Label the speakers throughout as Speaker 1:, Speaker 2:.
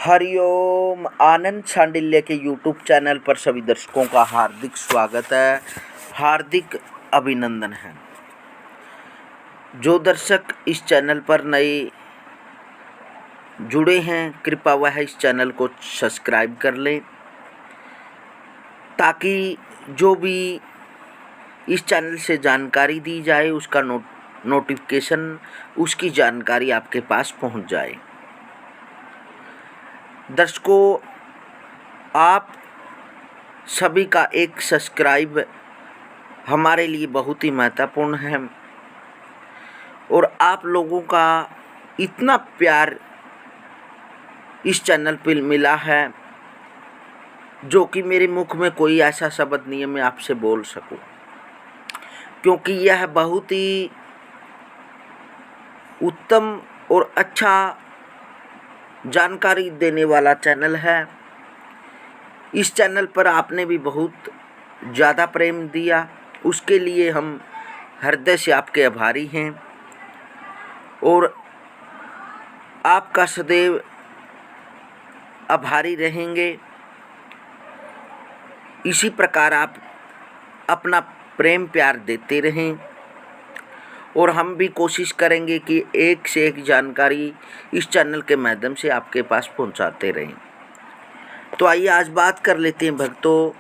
Speaker 1: हरिओम। आनंद शांडिल्य के YouTube channel पर सभी दर्शकों का हार्दिक स्वागत है, हार्दिक अभिनंदन है। जो दर्शक इस चैनल पर नए जुड़े हैं, कृपया वह इस चैनल को सब्सक्राइब कर लें, ताकि जो भी इस चैनल से जानकारी दी जाए उसका नोटिफिकेशन, उसकी जानकारी आपके पास पहुंच जाए। दर्शकों, आप सभी का एक सब्सक्राइब हमारे लिए बहुत ही महत्वपूर्ण है और आप लोगों का इतना प्यार इस चैनल पर मिला है जो कि मेरे मुख में कोई ऐसा शब्द नहीं है मैं आपसे बोल सकूं, क्योंकि यह बहुत ही उत्तम और अच्छा जानकारी देने वाला चैनल है। इस चैनल पर आपने भी बहुत ज़्यादा प्रेम दिया, उसके लिए हम हृदय से आपके आभारी हैं और आपका सदैव आभारी रहेंगे। इसी प्रकार आप अपना प्रेम प्यार देते रहें और हम भी कोशिश करेंगे कि एक से एक जानकारी इस चैनल के माध्यम से आपके पास पहुंचाते रहें। तो आइए आज बात कर लेते हैं भक्तों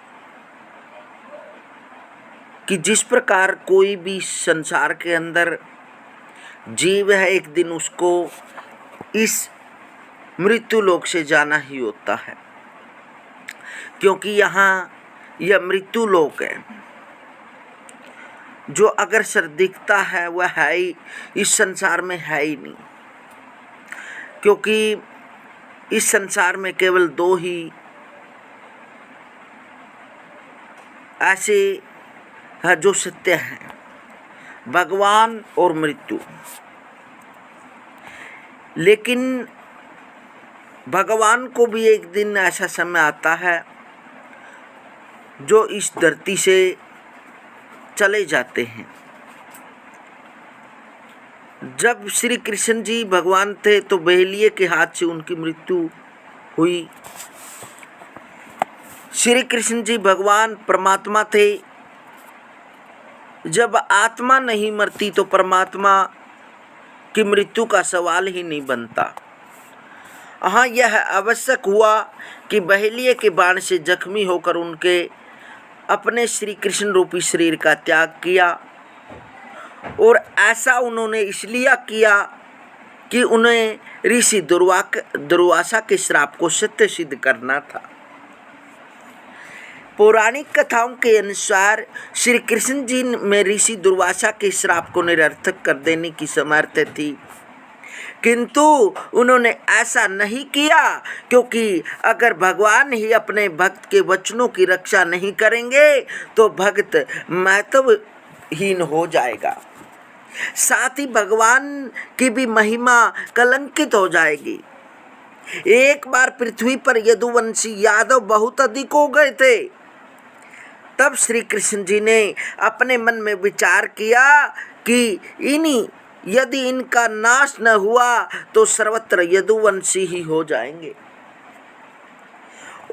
Speaker 1: कि जिस प्रकार कोई भी संसार के अंदर जीव है, एक दिन उसको इस मृत्यु लोक से जाना ही होता है, क्योंकि यहाँ यह मृत्यु लोक है। जो अगर सर दिखता है वह है ही इस संसार में है ही नहीं, क्योंकि इस संसार में केवल दो ही ऐसे है जो सत्य हैं, भगवान और मृत्यु। लेकिन भगवान को भी एक दिन ऐसा समय आता है जो इस धरती से चले जाते हैं। जब श्री कृष्ण जी भगवान थे तो बहेलिए के हाथ से उनकी मृत्यु हुई। श्री कृष्ण जी भगवान परमात्मा थे। जब आत्मा नहीं मरती तो परमात्मा की मृत्यु का सवाल ही नहीं बनता। हाँ, यह आवश्यक हुआ कि बहेलिए के बाण से जख्मी होकर उनके अपने श्री कृष्ण रूपी शरीर का त्याग किया, और ऐसा उन्होंने इसलिए किया कि उन्हें ऋषि दुर्वासा के श्राप को सत्य सिद्ध करना था। पौराणिक कथाओं के अनुसार श्री कृष्ण जी में ऋषि दुर्वासा के श्राप को निरर्थक कर देने की सामर्थ्य थी, किंतु उन्होंने ऐसा नहीं किया, क्योंकि अगर भगवान ही अपने भक्त के वचनों की रक्षा नहीं करेंगे तो भक्त महत्वहीन हो जाएगा, साथ ही भगवान की भी महिमा कलंकित हो जाएगी। एक बार पृथ्वी पर यदुवंशी यादव बहुत अधिक हो गए थे। तब श्री कृष्ण जी ने अपने मन में विचार किया कि यदि इनका नाश न हुआ तो सर्वत्र यदुवंशी ही हो जाएंगे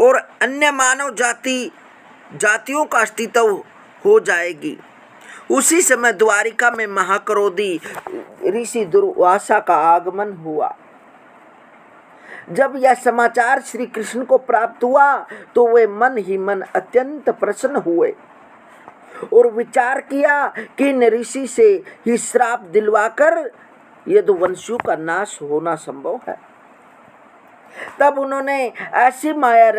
Speaker 1: और अन्य मानव जातियों का अस्तित्व हो जाएगी। उसी समय द्वारिका में महाक्रोधी ऋषि दुर्वासा का आगमन हुआ। जब यह समाचार श्री कृष्ण को प्राप्त हुआ तो वे मन ही मन अत्यंत प्रसन्न हुए और विचार किया कि इन ऋषि से ही श्राप दिलवाकर यदुवंशियों का नाश होना संभव है। तब उन्होंने ऐसी माया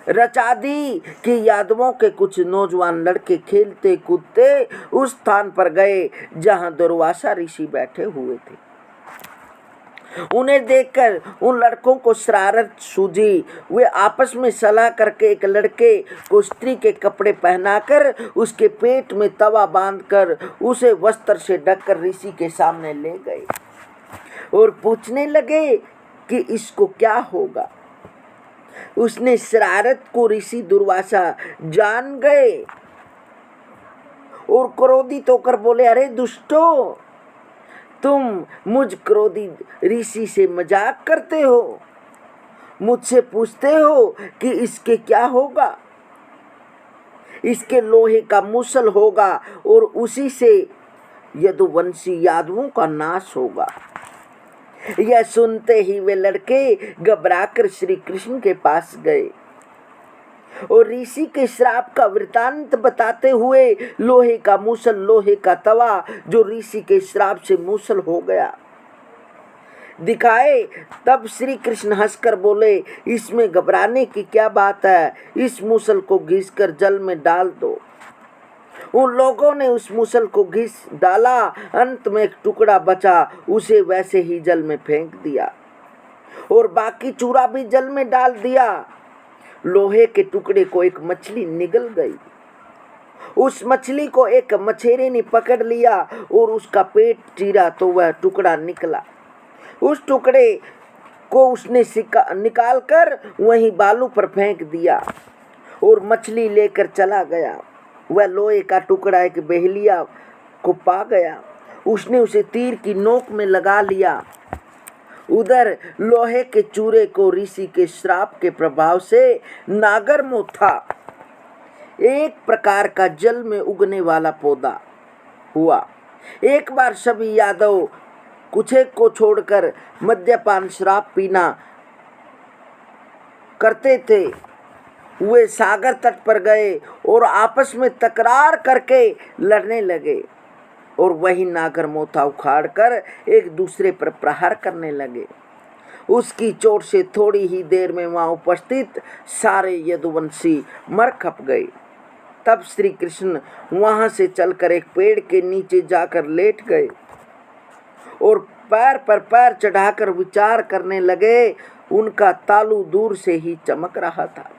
Speaker 1: रचा दी कि यादवों के कुछ नौजवान लड़के खेलते कूदते उस स्थान पर गए जहां दुर्वासा ऋषि बैठे हुए थे। उन्हें देखकर उन लड़कों को शरारत सूझी। वे आपस में सलाह करके एक लड़के को स्त्री के कपड़े पहनाकर उसके पेट में तवा बांधकर उसे वस्त्र से ढककर ऋषि के सामने ले गए और पूछने लगे कि इसको क्या होगा। उसने शरारत को ऋषि दुर्वासा जान गए और क्रोधित होकर बोले, अरे दुष्टों, तुम मुझ क्रोधी ऋषि से मजाक करते हो। मुझसे पूछते हो कि इसके क्या होगा? इसके लोहे का मूसल होगा और उसी से यदुवंशी यादवों का नाश होगा। यह सुनते ही वे लड़के घबराकर श्री कृष्ण के पास गए और ऋषि के श्राप का वृतांत बताते हुए लोहे का मूसल, लोहे का तवा जो ऋषि के श्राप से मूसल हो गया, दिखाए। तब श्री कृष्ण हंसकर बोले, इसमें घबराने की क्या बात है? इस मूसल को घिसकर जल में डाल दो। उन लोगों ने उस मूसल को घिस डाला। अंत में एक टुकड़ा बचा, उसे वैसे ही जल में फेंक दिया और बाकी चूरा भी जल में डाल दिया। लोहे के टुकड़े को एक मछली निगल गई। उस मछली को एक मछेरे ने पकड़ लिया और उसका पेट चीरा तो वह टुकड़ा निकला। उस टुकड़े को उसने निकाल कर वहीं बालू पर फेंक दिया और मछली लेकर चला गया। वह लोहे का टुकड़ा एक बहेलिया को पा गया। उसने उसे तीर की नोक में लगा लिया। उधर लोहे के चूरे को ऋषि के श्राप के प्रभाव से नागरमोथा था, एक प्रकार का जल में उगने वाला पौधा हुआ। एक बार सभी यादव कुछेक को छोड़कर मद्यपान शराब पीना करते थे। वे सागर तट पर गए और आपस में तकरार करके लड़ने लगे और वही नागरमोथा उखाड़ कर एक दूसरे पर प्रहार करने लगे। उसकी चोट से थोड़ी ही देर में वहां उपस्थित सारे यदुवंशी मर खप गए। तब श्री कृष्ण वहां से चलकर एक पेड़ के नीचे जाकर लेट गए और पैर पर पैर चढ़ाकर विचार करने लगे। उनका तालू दूर से ही चमक रहा था,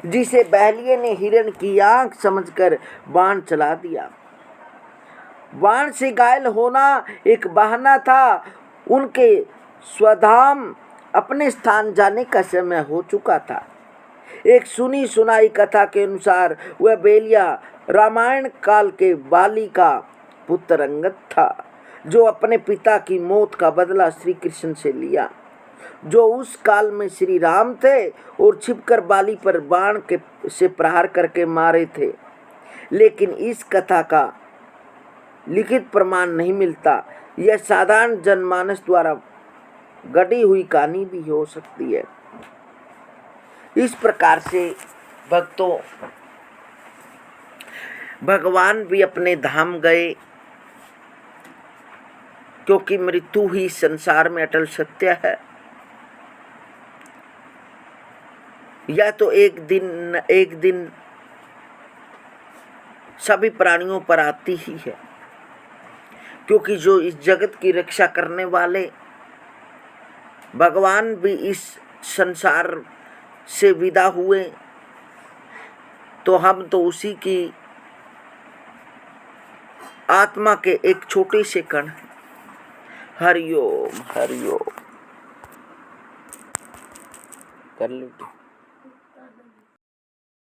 Speaker 1: जिसे बहलिये ने हिरण की आंख समझकर बाण चला दिया। बाण से घायल होना एक बहाना था। उनके स्वधाम अपने स्थान जाने का समय हो चुका था। एक सुनी सुनाई कथा के अनुसार वह बेलिया रामायण काल के बाली का पुत्र अंगद था, जो अपने पिता की मौत का बदला श्री कृष्ण से लिया, जो उस काल में श्री राम थे और छिपकर बाली पर बाण से प्रहार करके मारे थे। लेकिन इस कथा का लिखित प्रमाण नहीं मिलता। यह साधारण जनमानस द्वारा गढ़ी हुई कहानी भी हो सकती है। इस प्रकार से भक्तों, भगवान भी अपने धाम गए, क्योंकि मृत्यु ही संसार में अटल सत्य है। यह तो एक दिन सभी प्राणियों पर आती ही है, क्योंकि जो इस जगत की रक्षा करने वाले भगवान भी इस संसार से विदा हुए, तो हम तो उसी की आत्मा के एक छोटे से कण। हरिओम हरिओम कर लीजिए।